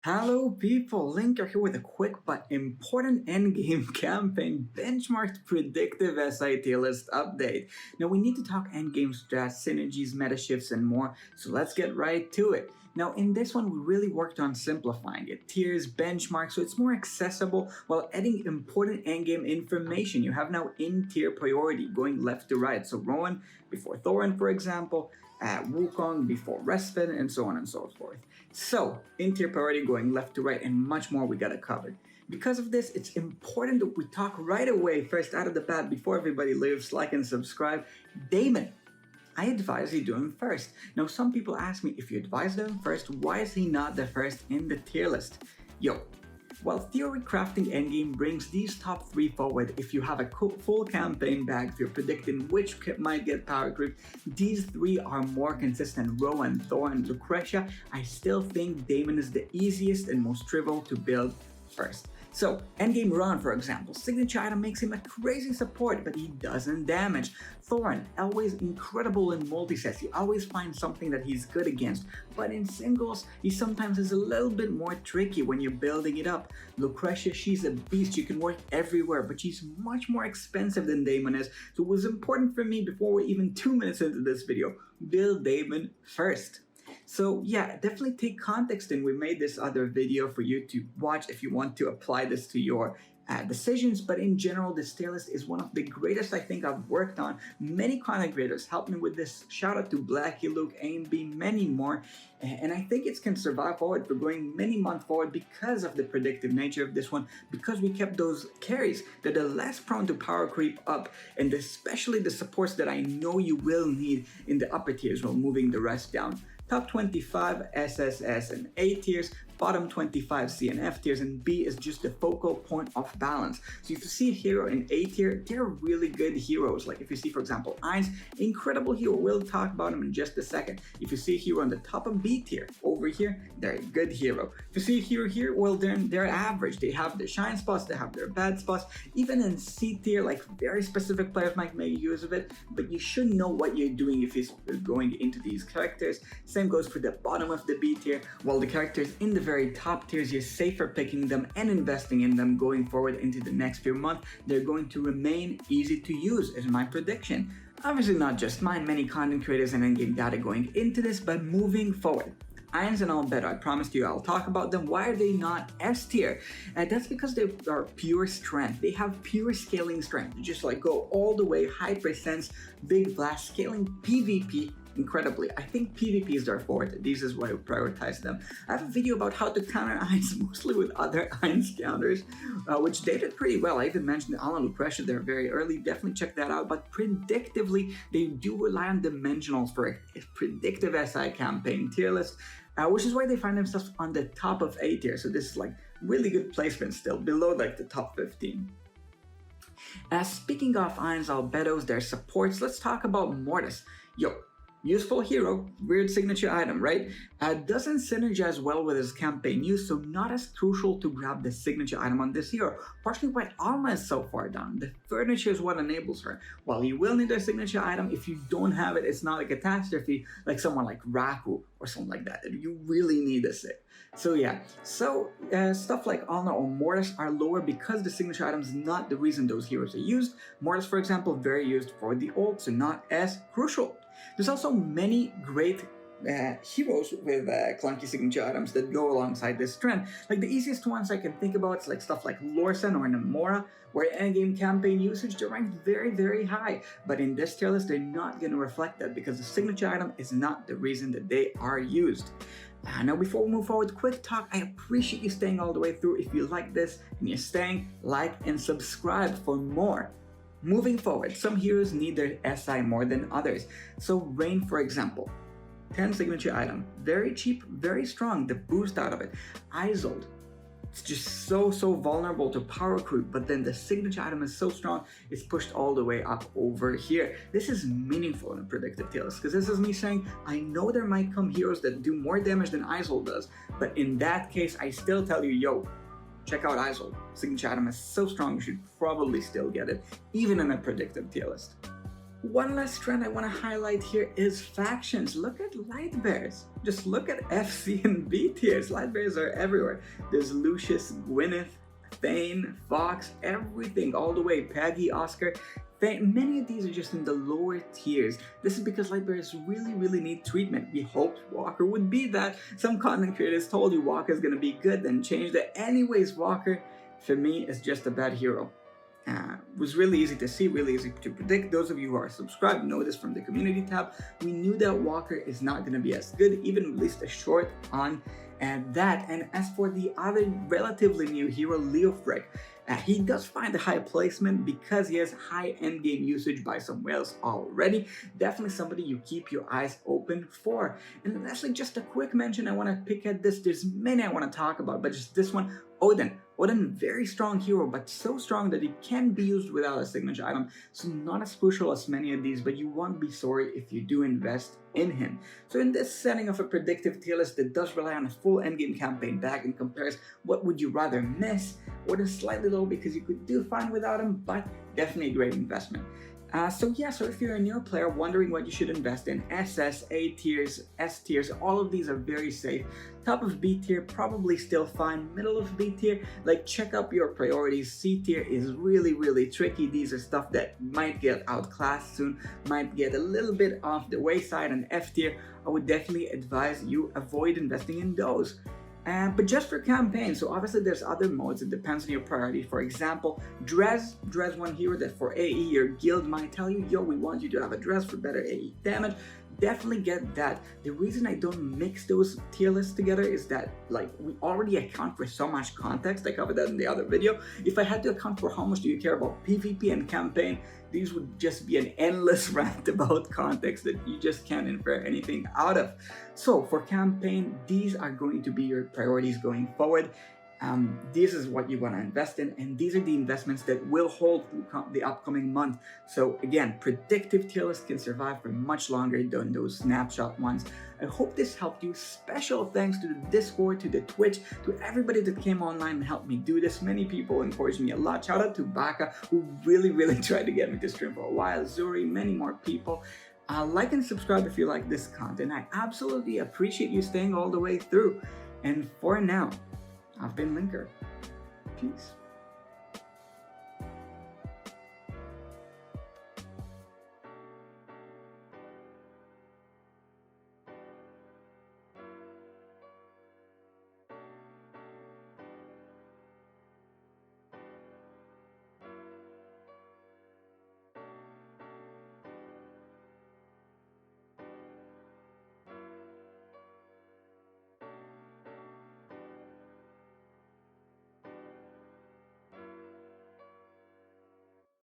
Hello people, Linker here with a quick but important endgame campaign benchmarked predictive SI Tierlist update. Now we need to talk endgame strats, synergies, metashifts, and more, so let's get right to it. Now in this one we really worked on simplifying it, tiers, benchmarks, so it's more accessible while adding important endgame information. You have now in-tier priority going left to right, so Rowan before Thorin for example, Wukong before Respin, and so on and so forth. So, in-tier priority going left to right and much more we gotta cover. Because of this, it's important that we talk right away, first out of the bat, before everybody leaves, like and subscribe. Daimon, I advise you do him first. Now, some people ask me, if you advise them first, why is he not the first in the tier list? Yo, while theory crafting endgame brings these top 3 forward, if you have a full campaign bag, if you're predicting which might get power creep, these 3 are more consistent. Rowan, Thorin, Lucretia, I still think Daimon is the easiest and most trivial to build first. So, endgame Ron for example, signature item makes him a crazy support, but he doesn't damage. Thorin, always incredible in multi-sets, you always find something that he's good against, but in singles, he sometimes is a little bit more tricky when you're building it up. Lucretia, she's a beast, you can work everywhere, but she's much more expensive than Daimon is, so it was important for me before we're even 2 minutes into this video, build Daimon first. So yeah, definitely take context in. We made this other video for you to watch if you want to apply this to your decisions, but in general, this tier list is one of the greatest I think I've worked on. Many content creators helped me with this. Shout out to Blackie, Luke, AMB, many more. And I think it can survive forward for going many months forward because of the predictive nature of this one, because we kept those carries that are less prone to power creep up, and especially the supports that I know you will need in the upper tiers while moving the rest down. Top 25 SSS and A tiers, bottom 25 C and F tiers, and B is just the focal point of balance. So if you see a hero in A tier, they're really good heroes. Like if you see, for example, Ainz, incredible hero, we'll talk about him in just a second. If you see a hero on the top of B tier, over here, they're a good hero. If you see a hero here, well, they're average. They have their shine spots, they have their bad spots. Even in C tier, like very specific players might make use of it, but you should know what you're doing if you're going into these characters. Same goes for the bottom of the B tier, while the characters in the very top tiers, you're safer picking them and investing in them going forward into the next few months. They're going to remain easy to use, is my prediction. Obviously not just mine, many content creators and endgame data going into this, but moving forward. Ainz and Albedo, I promised you I'll talk about them. Why are they not S tier? That's because they are pure strength. They have pure scaling strength. You just like go all the way, high percents, big blast, scaling PvP incredibly. I think PvP is their forte. This is why I prioritize them. I have a video about how to counter Ainz mostly with other Ainz counters, which they did pretty well. I even mentioned Alan Lucretia there very early. Definitely check that out. But predictively, they do rely on dimensionals for a predictive SI campaign tier list. Which is why they find themselves on the top of A tier. So this is like really good placement still, below like the top 15. Speaking of Ainz, Albedos, their supports, let's talk about Mortis. Yo, useful hero, weird signature item, right? Doesn't synergize well with his campaign use, so not as crucial to grab the signature item on this hero. Partially why Alma is so far down. The furniture is what enables her. While you will need a signature item, if you don't have it, it's not a catastrophe like someone like Raku or something like that. You really need a sig. So yeah, stuff like Alna or Mortis are lower because the signature item is not the reason those heroes are used. Mortis, for example, very used for the ult, so not as crucial. There's also many great heroes with clunky signature items that go alongside this trend. Like the easiest ones I can think about is like stuff like Lorsan or Namora, where endgame campaign usage, they're ranked very, very high. But in this tier list, they're not going to reflect that because the signature item is not the reason that they are used. Now before we move forward, quick talk, I appreciate you staying all the way through. If you like this and you're staying, like and subscribe for more. Moving forward, some heroes need their SI more than others. So Rain, for example, 10 signature item, very cheap, very strong, the boost out of it. Isolde, it's just so vulnerable to power creep, but then the signature item is so strong, it's pushed all the way up over here. This is meaningful in a predictive tier list, because this is me saying, I know there might come heroes that do more damage than Isolde does, but in that case, I still tell you, yo, check out Isolde. Signature item is so strong, you should probably still get it, even in a predictive tier list. One last trend I want to highlight here is factions. Look at light bears. Just look at FC and B tiers. Light bears are everywhere. There's Lucius, Gwyneth, Thane, Fox, everything all the way. Peggy, Oscar. Many of these are just in the lower tiers. This is because light bears really need treatment. We hoped Walker would be that. Some content creators told you Walker's gonna be good, then changed it. Anyways, Walker, for me, is just a bad hero. Was really easy to see, really easy to predict. Those of you who are subscribed know this from the community tab. We knew that Walker is not going to be as good, even released a short on that. And as for the other relatively new hero, Leofric, he does find a high placement because he has high endgame usage by some whales already. Definitely somebody you keep your eyes open for. And lastly, just a quick mention I want to pick at this. There's many I want to talk about, but just this one, Odin. Odin, very strong hero, but so strong that he can be used without a signature item. So not as crucial as many of these, but you won't be sorry if you do invest in him. So in this setting of a predictive tier list that does rely on a full endgame campaign bag and compares what would you rather miss, Odin is slightly low because you could do fine without him, but definitely a great investment. So if you're a new player wondering what you should invest in, SS, A tiers, S tiers, all of these are very safe. Top of B tier, probably still fine. Middle of B tier, like check up your priorities. C tier is really tricky. These are stuff that might get outclassed soon, might get a little bit off the wayside. And F tier, I would definitely advise you avoid investing in those. But just for campaigns, so obviously there's other modes, it depends on your priority. For example, Dress one hero that for AE your guild might tell you, yo, we want you to have a Dress for better AE damage. Definitely get that. The reason I don't mix those tier lists together is that we already account for so much context. I covered that in the other video. If I had to account for how much do you care about PvP and campaign, these would just be an endless rant about context that you just can't infer anything out of. So for campaign, these are going to be your priorities going forward. This is what you want to invest in, and these are the investments that will hold through the upcoming month. So again, predictive tier lists can survive for much longer than those snapshot ones. I hope this helped you. Special thanks to the Discord, to the Twitch, to everybody that came online and helped me do this. Many people encouraged me a lot. Shout out to Baka, who really tried to get me to stream for a while. Zuri, many more people. Like and subscribe if you like this content. I absolutely appreciate you staying all the way through. And for now, I've been Linker. Peace.